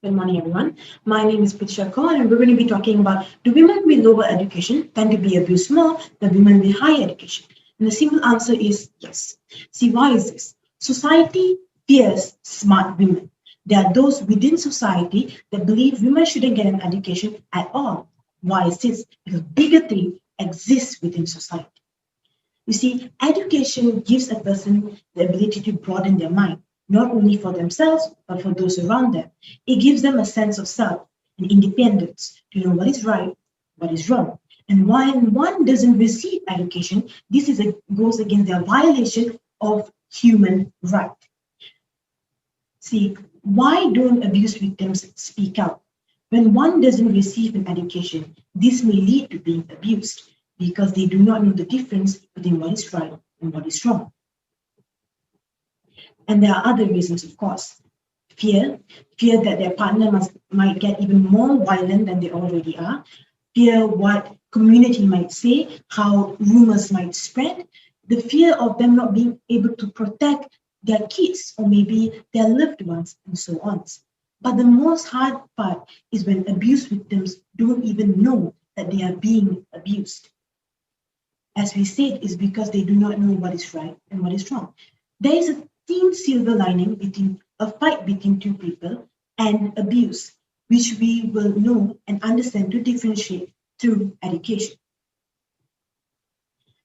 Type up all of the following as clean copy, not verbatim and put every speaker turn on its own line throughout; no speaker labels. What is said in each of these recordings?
Good morning, everyone. My name is Preetisha Kaur, and we're going to be talking about do women with lower education tend to be abused more than women with higher education? And the simple answer is yes. See, why is this? Society fears smart women. There are those within society that believe women shouldn't get an education at all. Why is this? Because bigotry exists within society. You see, education gives a person the ability to broaden their mind, not only for themselves, but for those around them. It gives them a sense of self and independence to know what is right, what is wrong. And when one doesn't receive education, goes against their violation of human right. See, why don't abuse victims speak out? When one doesn't receive an education, this may lead to being abused because they do not know the difference between what is right and what is wrong. And there are other reasons, of course. Fear that their partner might get even more violent than they already are. Fear what community might say, how rumors might spread. The fear of them not being able to protect their kids or maybe their loved ones and so on. But the most hard part is when abuse victims don't even know that they are being abused. As we said, is because they do not know what is right and what is wrong. There is a thin silver lining between a fight between two people and abuse, which we will know and understand to differentiate through education.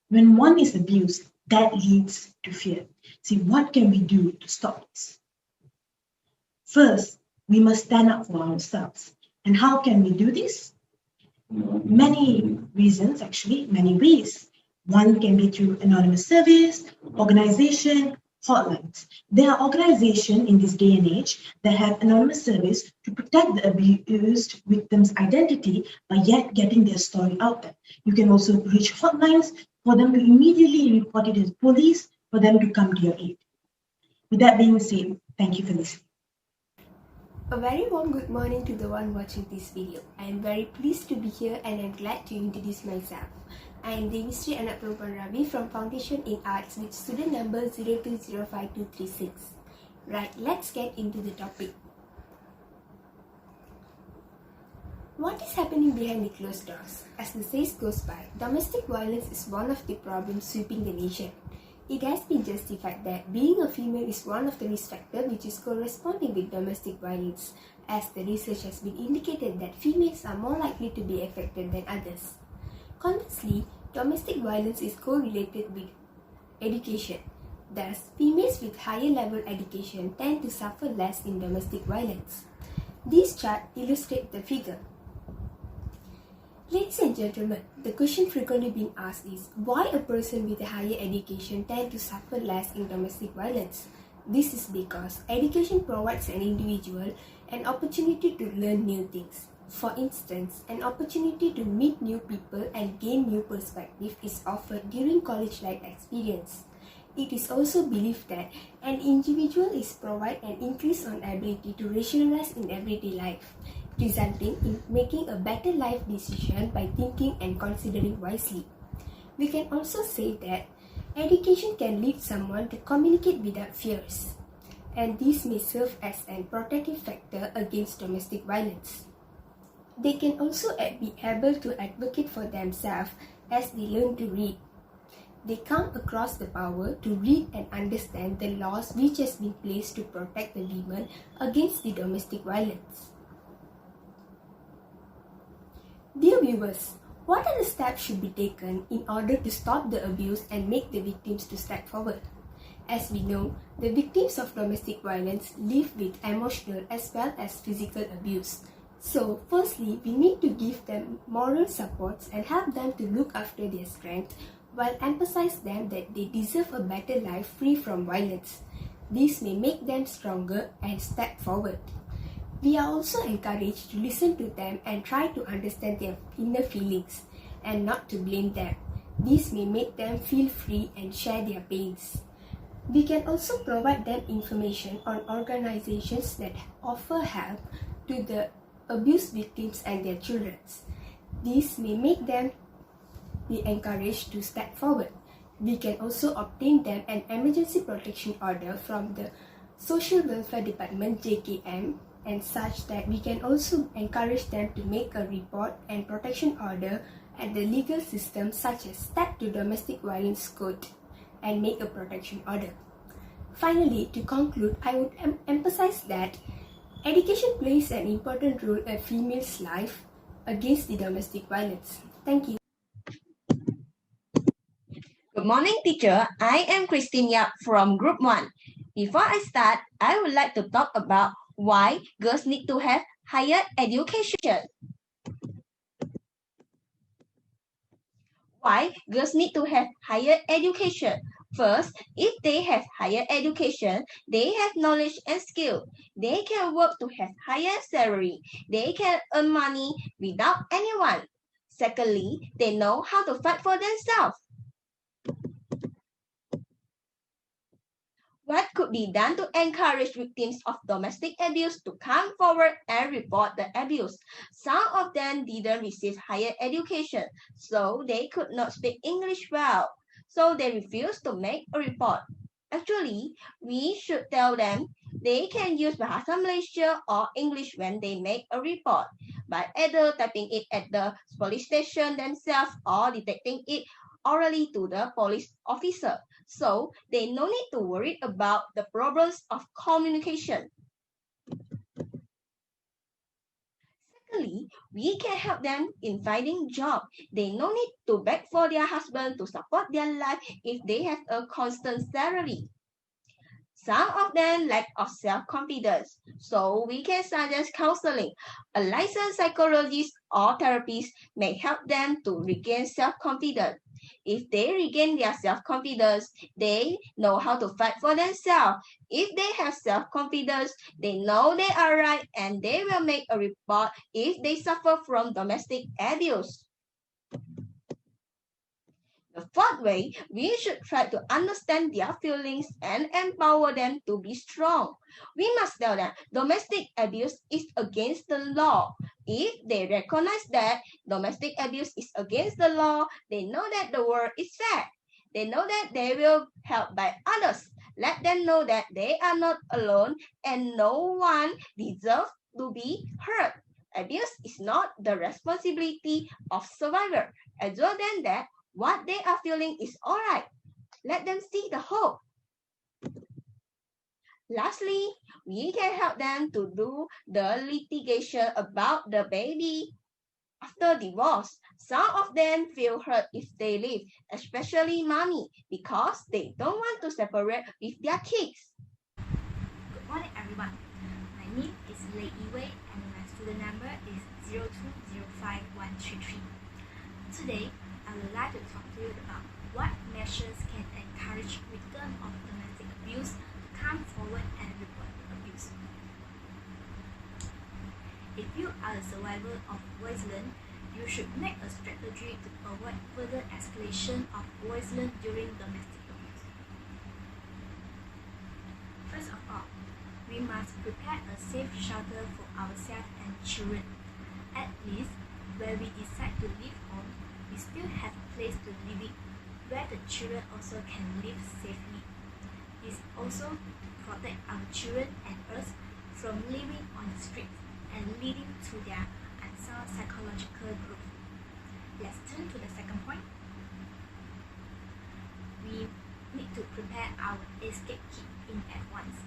When one is abused, that leads to fear. See, what can we do to stop this? First, we must stand up for ourselves. And how can we do this? Many reasons, actually, many ways. One can be through anonymous service, organization, hotlines. There are organizations in this day and age that have anonymous service to protect the abused victim's identity by yet getting their story out there. You can also reach hotlines for them to immediately report it to the police for them to come to your aid. With that being said, thank you for listening.
A very warm good morning to the one watching this video. I am very pleased to be here and I am glad to introduce myself. I am Thevisri A Ravi from Foundation in Arts with student number 0205236. Right, let's get into the topic. What is happening behind the closed doors? As the days goes by, domestic violence is one of the problems sweeping the nation. It has been justified that being a female is one of the risk factors which is corresponding with domestic violence, as the research has been indicated that females are more likely to be affected than others. Conversely, domestic violence is correlated with education. Thus, females with higher level education tend to suffer less in domestic violence. This chart illustrates the figure. Ladies and gentlemen, the question frequently being asked is why a person with a higher education tend to suffer less in domestic violence. This is because education provides an individual an opportunity to learn new things. For instance, an opportunity to meet new people and gain new perspective is offered during college life experience. It is also believed that an individual is provided an increase on ability to rationalize in everyday life, resulting in making a better life decision by thinking and considering wisely. We can also say that education can lead someone to communicate without fears, and this may serve as a protective factor against domestic violence. They can also be able to advocate for themselves as they learn to read. They come across the power to read and understand the laws which has been placed to protect the women against the domestic violence. Dear viewers, what are the steps should be taken in order to stop the abuse and make the victims to step forward? As we know, the victims of domestic violence live with emotional as well as physical abuse. So, firstly, we need to give them moral supports and help them to look after their strength while emphasize them that they deserve a better life free from violence. This may make them stronger and step forward. We are also encouraged to listen to them and try to understand their inner feelings and not to blame them. This may make them feel free and share their pains. We can also provide them information on organizations that offer help to the abuse victims and their children. This may make them be encouraged to step forward. We can also obtain them an emergency protection order from the Social Welfare Department (JKM) and such that we can also encourage them to make a report and protection order at the legal system, such as step to domestic violence code and make a protection order. Finally, to conclude, I would emphasize that education plays an important role in a female's life against the domestic violence. Thank you.
Good morning, teacher. I am Christine Yeap from Group 1. Before I start, I would like to talk about why girls need to have higher education. Why girls need to have higher education? First, if they have higher education, they have knowledge and skill. They can work to have higher salary. They can earn money without anyone. Secondly, they know how to fight for themselves. What could be done to encourage victims of domestic abuse to come forward and report the abuse? Some of them didn't receive higher education, so they could not speak English well, so they refused to make a report. Actually, we should tell them they can use Bahasa Malaysia or English when they make a report, by either typing it at the police station themselves or detecting it orally to the police officer. So they no need to worry about the problems of communication. Secondly, we can help them in finding job. They no need to beg for their husband to support their life if they have a constant salary. Some of them lack of self-confidence, so we can suggest counseling. A licensed psychologist or therapist may help them to regain self-confidence. If they regain their self-confidence, they know how to fight for themselves. If they have self-confidence, they know they are right and they will make a report if they suffer from domestic abuse. The fourth way, we should try to understand their feelings and empower them to be strong. We must tell them domestic abuse is against the law. If they recognize that domestic abuse is against the law, they know that the world is fair. They know that they will be helped by others. Let them know that they are not alone and no one deserves to be hurt. Abuse is not the responsibility of survivor. Assure them that what they are feeling is all right. Let them see the hope. Lastly, we can help them to do the litigation about the baby after divorce. Some of them feel hurt if they leave, especially mommy, because they don't want to separate with their kids.
Good morning, everyone. My name is Lay Yee Wei and my student number is 0205133. Today, I would like to talk to you about what measures can encourage victims of domestic abuse to come forward and report abuse. If you are a survivor of violence, you should make a strategy to avoid further escalation of violence during domestic abuse. First of all, we must prepare a safe shelter for ourselves and children. At least, where we decide to leave home, we still have a place to live in, where the children also can live safely. This also protect our children and us from living on the streets and leading to their unsound psychological growth. Let's turn to the second point. We need to prepare our escape kit in advance.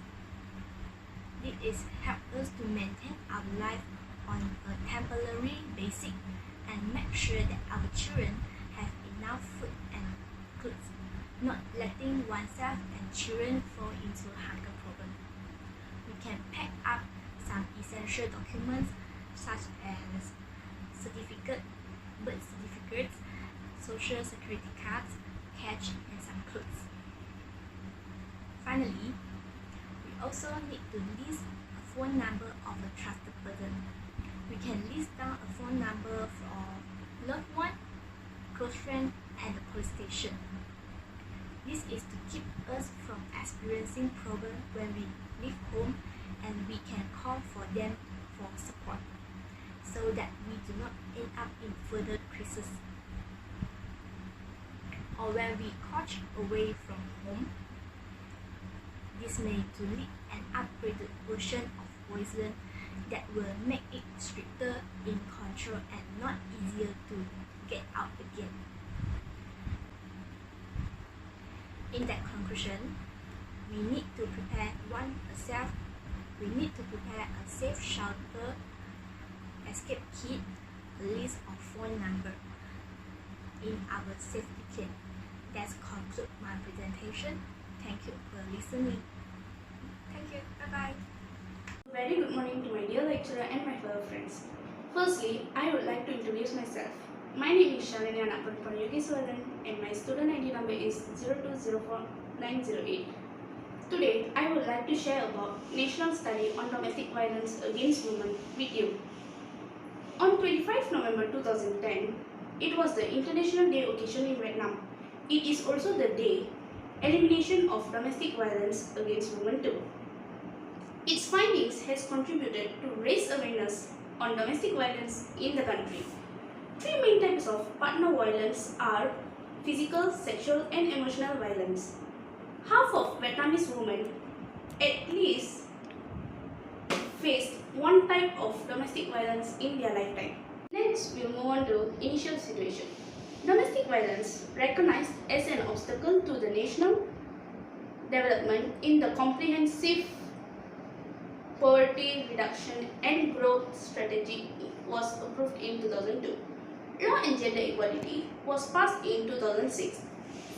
This is help us to maintain our life on a temporary basis and make sure that our children have enough food and clothes, not letting oneself and children fall into hunger problem. We can pack up some essential documents such as birth certificates, social security cards, cash, and some clothes. Finally, we also need to list a phone number of a trusted person. We can list down a phone number for loved one, close friend, and the police station. This is to keep us from experiencing problems when we leave home, and we can call for them for support so that we do not end up in further crisis. Or when we coach away from home, this may to lead an upgraded version of violence that will make it stricter in control and not easier to get out again. In that conclusion, we need to prepare we need to prepare a safe shelter, escape kit, a list of phone number in our safety kit. That concludes my presentation. Thank you for listening. Thank you. Bye-bye.
Very good morning to my dear lecturer and my fellow friends. Firstly, I would like to introduce myself. My name is Sharanya A from Yogeeswaran and my student ID number is 0204908. Today, I would like to share about National Study on Domestic Violence Against Women with you. On 25 November 2010, it was the International Day occasion in Vietnam. It is also the day elimination of domestic violence against women too. Its findings has contributed to raise awareness on domestic violence in the country. Three main types of partner violence are physical, sexual and emotional violence. Half of Vietnamese women at least faced one type of domestic violence in their lifetime. Next, we'll move on to initial situation. Domestic violence recognized as an obstacle to the national development in the comprehensive poverty reduction and growth strategy was approved in 2002. Law on gender equality was passed in 2006,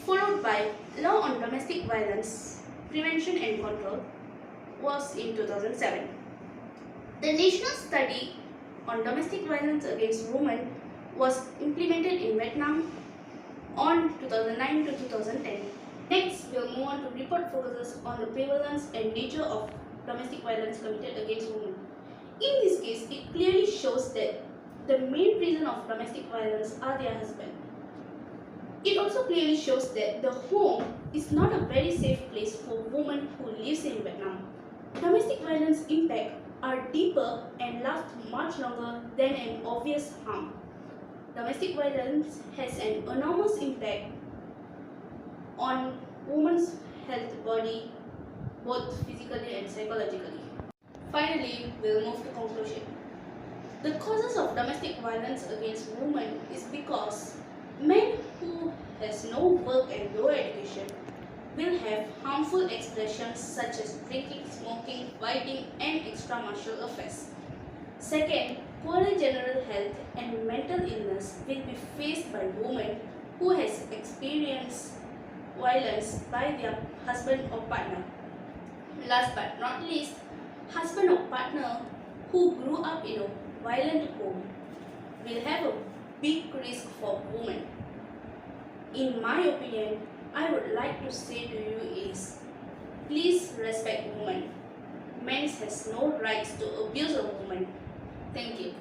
followed by Law on domestic violence prevention and control was in 2007. The national study on domestic violence against women was implemented in Vietnam on 2009 to 2010. Next, we'll move on to report focuses on the prevalence and nature of domestic violence committed against women. In this case, it clearly shows that the main reason of domestic violence are their husband. It also clearly shows that the home is not a very safe place for women who live in Vietnam. Domestic violence impact are deeper and last much longer than an obvious harm. Domestic violence has an enormous impact on women's health body, both physically and psychologically. Finally, we'll move to conclusion. The causes of domestic violence against women is because men who has no work and low education will have harmful expressions such as drinking, smoking, fighting and extramarital affairs. Second, poorer general health and mental illness will be faced by women who has experienced violence by their husband or partner. Last but not least, husband or partner who grew up in a violent home will have a big risk for women. In my opinion, I would like to say to you is, please respect women. Men has no rights to abuse a woman. Thank you.